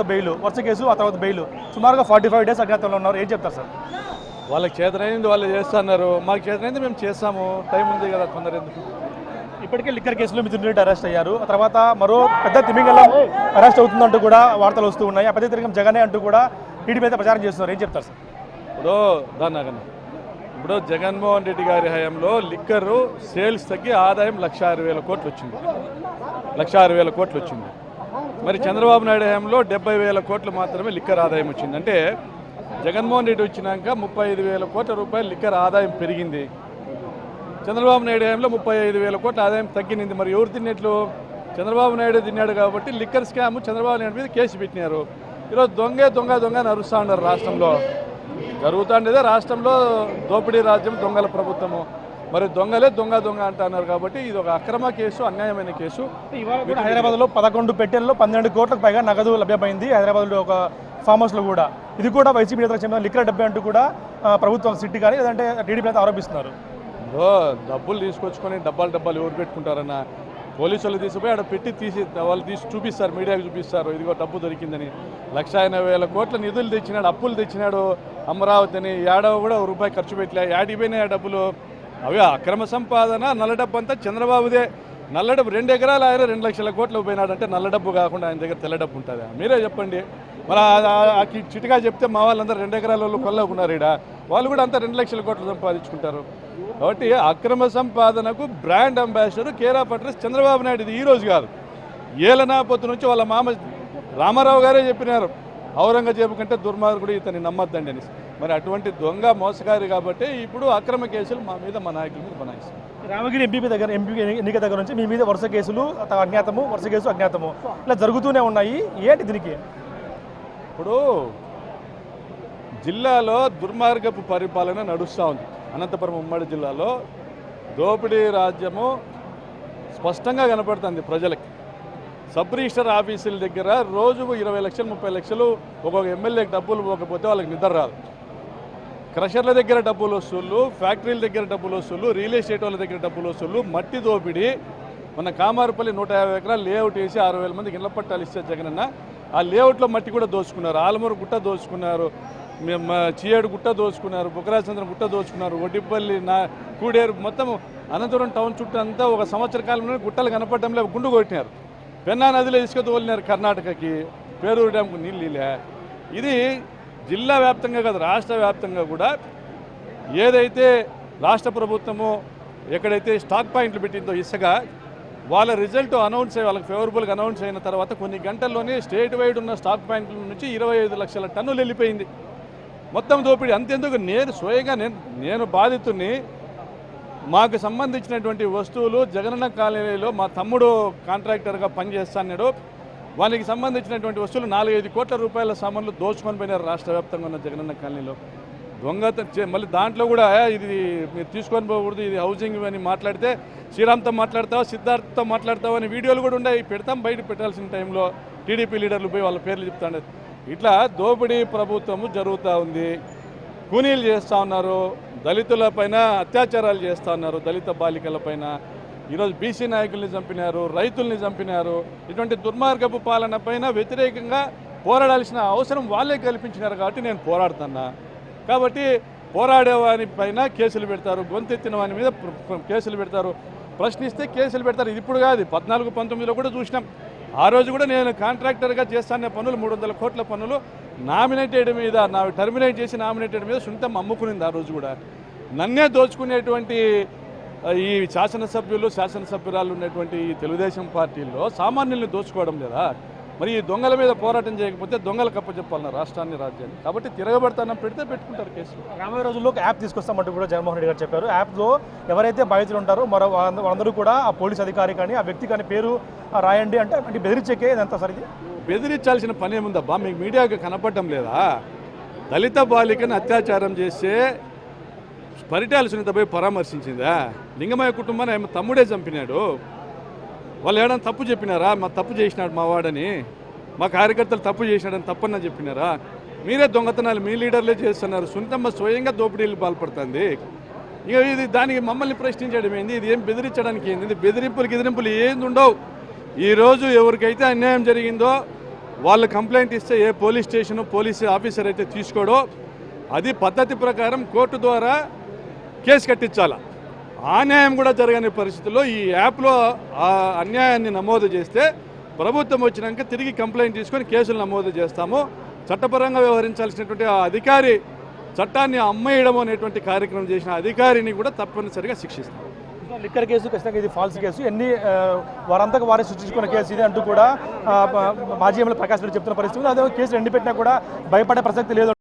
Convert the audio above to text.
Bail వరుస case ఆ తర్వాత బెయిల్ సుమారుగా 45 డేస్ అజ్ఞాతంలో ఉన్నారు. ఏం చెప్తారు సార్? వాళ్ళకి చేతనైంది వాళ్ళు చేస్తున్నారు, మాకు చేతనైంది మేము చేస్తాము, టైం ఉంది కదా కొందరు ఎందుకు. ఇప్పటికే లిక్కర్ కేసులో మిథున్ రెడ్డి అరెస్ట్ అయ్యారు. ఆ తర్వాత మరో పెద్ద తిమింగలం అరెస్ట్ అవుతుందంటూ కూడా వార్తలు వస్తూ ఉన్నాయి. ఆ పెద్ద తిమింగలం జగనే అంటూ కూడా టీడీపీ మీద ప్రచారం చేస్తున్నారు. ఏం చెప్తారు సార్? ఇప్పుడు జగన్మోహన్ రెడ్డి గారి హయాంలో లిక్కరు సేల్స్ తగ్గి ఆదాయం 1,60,000 కోట్లు వచ్చింది. 1,60,000 కోట్లు వచ్చింది. మరి చంద్రబాబు నాయుడు హయాంలో 70,000 కోట్లు మాత్రమే లిక్కర్ ఆదాయం వచ్చింది. అంటే జగన్మోహన్ రెడ్డి వచ్చినాక 35,000 కోట్ల రూపాయలు లిక్కర్ ఆదాయం పెరిగింది. చంద్రబాబు నాయుడు హయాంలో 35,000 కోట్ల ఆదాయం తగ్గినింది. మరి ఎవరు తిన్నట్లు? చంద్రబాబు నాయుడు తిన్నాడు కాబట్టి లిక్కర్ స్కామ్ చంద్రబాబు నాయుడు మీద కేసు పెట్టినారు. ఈరోజు దొంగ నరుస్తూ ఉన్నారు. రాష్ట్రంలో జరుగుతుండేదే రాష్ట్రంలో దోపిడీ రాజ్యం, దొంగల ప్రభుత్వము. మరి దొంగలే దొంగ అంటున్నారు కాబట్టి ఇది ఒక అక్రమ కేసు, అన్యాయమైన కేసు. హైదరాబాద్లో 11 పెట్టెల్లో 12 కోట్లకు పైగా నగదు లభ్యమైంది. హైదరాబాద్లో ఒక ఫామ్ హౌస్లో కూడా ఇది కూడా వైసీపీ నేతలకు చెందిన లిక్కర్ డబ్బే అంటూ కూడా ప్రభుత్వం సిట్టి కానీ లేదంటే టీడీపీ నేత ఆరోపిస్తున్నారు. డబ్బులు తీసుకొచ్చుకొని డబ్బాలు ఎవరు పెట్టుకుంటారన్న పోలీసు వాళ్ళు తీసుకుపోయి ఆడ పెట్టి వాళ్ళు చూపిస్తారు, మీడియాకి చూపిస్తారు, ఇదిగో డబ్బు దొరికిందని. 1,80,000 కోట్ల నిధులు తెచ్చినాడు, అప్పులు తెచ్చినాడు అమరావతి అని. ఏడవ కూడా రూపాయి ఖర్చు పెట్టలే. యాడిపోయినాయి ఆ డబ్బులు? అవి అక్రమ సంపాదన. నల్ల డబ్బు అంతా చంద్రబాబుదే. నల్ల డబ్బు 2 ఎకరాలు ఆయన 2 లక్షల కోట్లు పోయినాడంటే నల్ల డబ్బు కాకుండా ఆయన దగ్గర తెల్ల డబ్బు ఉంటుందా? మీరే చెప్పండి. మరి చిటిగా చెప్తే మా వాళ్ళందరూ 2 ఎకరాల వాళ్ళు కొల్లకున్నారు. ఈడ వాళ్ళు కూడా అంతా 2 లక్షల కోట్లు సంపాదించుకుంటారు. కాబట్టి అక్రమ సంపాదనకు brand ambassador care of address Chandrababu Naidu. ఇది ఈరోజు కాదు, ఏలనాపొత్తు నుంచి వాళ్ళ మామ రామారావు గారే చెప్పినారు, ఔరంగజేబు కంటే దుర్మార్గుడు ఇతన్ని నమ్మద్దండి అని. మరి అటువంటి దొంగ మోసగారి కాబట్టి ఇప్పుడు అక్రమ కేసులు మా మీద, మా నాయకుల మీద బనాయిస్తారు. రామగిరి ఎంపీ ఎన్నిక దగ్గర నుంచి మీ మీద వరుస కేసులు అజ్ఞాతము, వరుస కేసు అజ్ఞాతము ఇలా జరుగుతూనే ఉన్నాయి. ఏంటి దీనికి? ఇప్పుడు జిల్లాలో దుర్మార్గపు పరిపాలన నడుస్తూ ఉంది. అనంతపురం ఉమ్మడి జిల్లాలో దోపిడీ రాజ్యము స్పష్టంగా కనపడుతుంది ప్రజలకి. సబ్ రిజిస్టర్ ఆఫీసుల దగ్గర రోజుకు 20 లక్షలు 30 లక్షలు ఒక్కొక్క ఎమ్మెల్యేకి డబ్బులు పోకపోతే వాళ్ళకి నిద్ర రాదు. క్రషర్ల దగ్గర డబ్బులు వసూళ్ళు, ఫ్యాక్టరీల దగ్గర డబ్బులు వసూళ్ళు, రియల్ ఎస్టేట్ వాళ్ళ దగ్గర డబ్బులు వసూళ్ళు, మట్టి దోపిడీ. మన కామారుపల్లి 150 ఎకరాలు లేఅవుట్ వేసి 6,000 మందికి ఇళ్ల పట్టాలు ఇస్తే జగనన్న ఆ లేఅవుట్లో మట్టి కూడా దోచుకున్నారు. ఆలమూరు గుట్ట దోచుకున్నారు, చీయేడు గుట్ట దోచుకున్నారు, బుకరాచంద్రం గుట్ట దోచుకున్నారు, ఒడ్డిపల్లి కూడేరు మొత్తం అనంతపురం టౌన్ చుట్టూ అంతా ఒక సంవత్సర కాలంలో గుట్టలు కనపడటంలో గుండు కొట్టినారు. పెన్నా నదిలో ఇసుక తోలినారు కర్ణాటకకి, పేరూరు డ్యాంకు నీళ్ళే. ఇది జిల్లా వ్యాప్తంగా కాదు, రాష్ట్ర వ్యాప్తంగా కూడా ఏదైతే రాష్ట్ర ప్రభుత్వము ఎక్కడైతే స్టాక్ పాయింట్లు పెట్టిందో ఇసుక, వాళ్ళ రిజల్ట్ అనౌన్స్ అయ్యి వాళ్ళకి ఫేవరబుల్గా అనౌన్స్ అయిన తర్వాత కొన్ని గంటల్లోనే స్టేట్ వైడ్ ఉన్న స్టాక్ పాయింట్ల నుంచి 25 లక్షల టన్నులు వెళ్ళిపోయింది. మొత్తం దోపిడీ. అంతెందుకు, నేను స్వయంగా నేను బాధితుడిని. మాకు సంబంధించినటువంటి వస్తువులు జగనన్న కాలనీలో మా తమ్ముడు కాంట్రాక్టర్గా పనిచేస్తాడు. వాళ్ళకి సంబంధించినటువంటి వస్తువులు 4-5 కోట్ల రూపాయల సామాన్లు దోచుకొని పోయినారు రాష్ట్ర వ్యాప్తంగా ఉన్న జగనన్న కాలనీలో. మళ్ళీ దాంట్లో కూడా ఇది మీరు తీసుకొని పోకూడదు, ఇది హౌసింగ్ అని మాట్లాడితే శ్రీరామ్తో మాట్లాడతావా, సిద్ధార్థతో మాట్లాడతావా అని వీడియోలు కూడా ఉన్నాయి. పెడతాం, బయట పెట్టాల్సిన టైంలో టీడీపీ లీడర్లు పోయి వాళ్ళ పేర్లు చెప్తాండే. ఇట్లా దోపిడీ ప్రభుత్వము జరుగుతూ ఉంది. కూనీలు చేస్తూ ఉన్నారు, దళితుల పైన అత్యాచారాలు చేస్తూ ఉన్నారు, దళిత బాలికల పైన. ఈరోజు బీసీ నాయకుల్ని చంపినారు, రైతుల్ని చంపినారు. ఇటువంటి దుర్మార్గపు పాలన పైన వ్యతిరేకంగా పోరాడాల్సిన అవసరం వాళ్ళే కల్పించినారు కాబట్టి నేను పోరాడుతున్నా. కాబట్టి పోరాడేవాని పైన కేసులు పెడతారు, గొంతెత్తిన వాని మీద కేసులు పెడతారు, ప్రశ్నిస్తే కేసులు పెడతారు. ఇది ఇప్పుడు కాదు, 14-19లో కూడా చూసినాం. ఆ రోజు కూడా నేను కాంట్రాక్టర్గా చేస్తానే పనులు 300 కోట్ల పనులు నామినేటెడ్ మీద, టర్మినేట్ చేసి నామినేటెడ్ మీద సొంతం అమ్ముకునింది. ఆ రోజు కూడా నన్నే దోచుకునేటువంటి ఈ శాసనసభ్యురాలు ఉన్నటువంటి ఈ తెలుగుదేశం పార్టీల్లో సామాన్యుల్ని దోచుకోవడం లేదా? మరి ఈ దొంగల మీద పోరాటం చేయకపోతే దొంగల కప్పచెప్పాలన్న రాష్ట్రాన్ని, రాజ్యాన్ని. కాబట్టి తిరగబడతానం పెడితే పెట్టుకుంటారు కేసులు. రాబోయే రోజుల్లో యాప్ తీసుకొస్తామంటూ కూడా జగన్మోహన్ రెడ్డి గారు చెప్పారు. యాప్లో ఎవరైతే బాధితులు ఉంటారో వాళ్ళందరూ కూడా ఆ పోలీస్ అధికారి కానీ ఆ వ్యక్తి కానీ పేరు రాయండి అంటే బెదిరించేకే ఇదంతా సరే. బెదిరించాల్సిన పని ఏముందబ్బా? మీకు మీడియాకి కనపడటం లేదా? దళిత బాలికను అత్యాచారం చేస్తే పరిటాల సునీత పోయి పరామర్శించిందా? లింగమయ్య కుటుంబాన్ని తమ్ముడే చంపినాడు. వాళ్ళు ఏడన్నా తప్పు చెప్పినారా? మా తప్పు చేసినాడు మా వాడని, మా కార్యకర్తలు తప్పు చేసినాడని తప్పన్నా చెప్పినారా? మీరే దొంగతనాలు మీ లీడర్లే చేస్తున్నారు. సునీతమ్మ స్వయంగా దోపిడీలు పాల్పడుతుంది. ఇక ఇది దానికి మమ్మల్ని ప్రశ్నించడం ఏంది? ఇది ఏం బెదిరించడానికి ఏంది? ఇది బెదిరింపులు ఏంది ఉండవు. ఈరోజు ఎవరికైతే అన్యాయం జరిగిందో వాళ్ళు కంప్లైంట్ ఇస్తే ఏ పోలీస్ స్టేషన్ పోలీస్ ఆఫీసర్ అయితే తీసుకోడో అది పద్ధతి ప్రకారం కోర్టు ద్వారా కేసు కట్టించాలి. ఆ న్యాయం కూడా జరగని పరిస్థితుల్లో ఈ యాప్లో ఆ అన్యాయాన్ని నమోదు చేస్తే ప్రభుత్వం వచ్చినాక తిరిగి కంప్లైంట్ తీసుకొని కేసులు నమోదు చేస్తాము. చట్టపరంగా వ్యవహరించాల్సినటువంటి ఆ అధికారి చట్టాన్ని అమ్మేయడం అనేటువంటి కార్యక్రమం చేసిన అధికారిని కూడా తప్పనిసరిగా శిక్షిస్తాం. లిక్కర్ కేసు ఖచ్చితంగా ఇది ఫాల్స్ కేసు, ఎన్ని వారంతకు వారే సృష్టించుకున్న కేసు ఇది అంటూ కూడా మాజీ ఎమ్మెల్యే ప్రకాష్ రెడ్డి చెప్తున్న పరిస్థితి. అదే కేసులు ఎండిపెట్టినా కూడా భయపడే ప్రసక్తి లేదు.